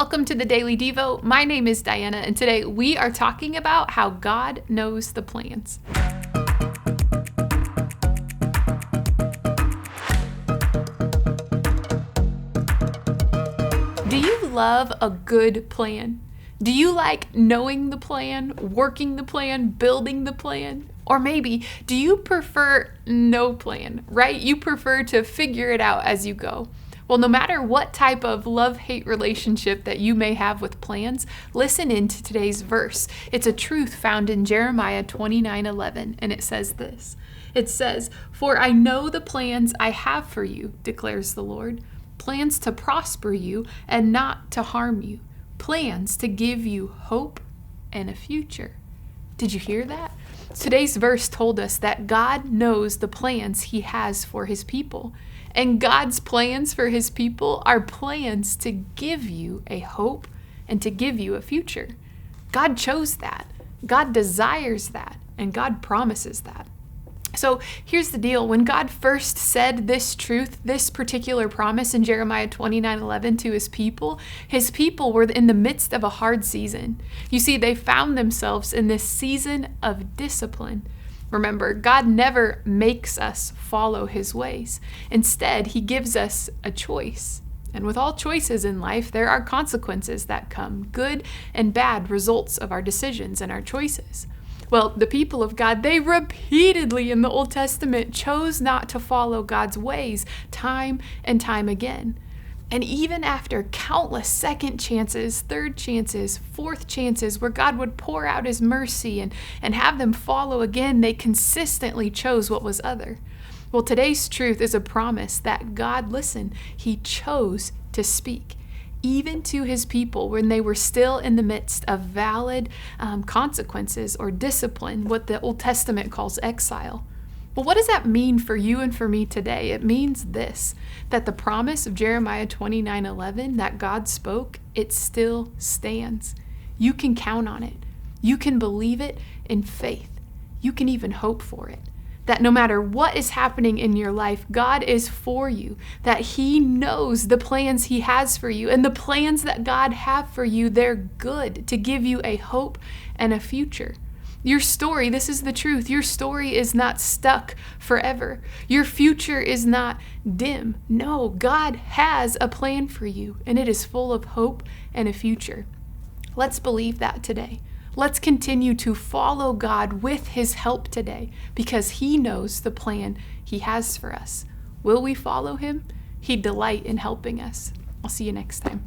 Welcome to the Daily Devo. My name is Diana, and today we are talking about how God knows the plans. Do you love a good plan? Do you like knowing the plan, working the plan, building the plan? Or maybe, do you prefer no plan, right? You prefer to figure it out as you go. Well, no matter what type of love-hate relationship that you may have with plans, listen in to today's verse. It's a truth found in Jeremiah 29:11, and it says this. It says, "For I know the plans I have for you, declares the Lord, plans to prosper you and not to harm you, plans to give you hope and a future." Did you hear that? Today's verse told us that God knows the plans He has for His people. And God's plans for His people are plans to give you a hope and to give you a future. God chose that. God desires that. And God promises that. So here's the deal. When God first said this truth, this particular promise in Jeremiah 29:11 to His people were in the midst of a hard season. You see, they found themselves in this season of discipline. Remember, God never makes us follow His ways. Instead, He gives us a choice. And with all choices in life, there are consequences that come, good and bad results of our decisions and our choices. Well, the people of God, they repeatedly in the Old Testament chose not to follow God's ways time and time again. And even after countless second chances, third chances, fourth chances, where God would pour out His mercy and have them follow again, they consistently chose what was other. Well, today's truth is a promise that God, listen, He chose to speak, even to His people when they were still in the midst of valid consequences or discipline, what the Old Testament calls exile. Well, what does that mean for you and for me today? It means this, that the promise of Jeremiah 29:11 that God spoke, it still stands. You can count on it. You can believe it in faith. You can even hope for it. That no matter what is happening in your life, God is for you, that He knows the plans He has for you. And the plans that God have for you, they're good to give you a hope and a future. Your story, this is the truth, your story is not stuck forever. Your future is not dim. No, God has a plan for you, and it is full of hope and a future. Let's believe that today. Let's continue to follow God with His help today, because He knows the plan He has for us. Will we follow Him? He'd delight in helping us. I'll see you next time.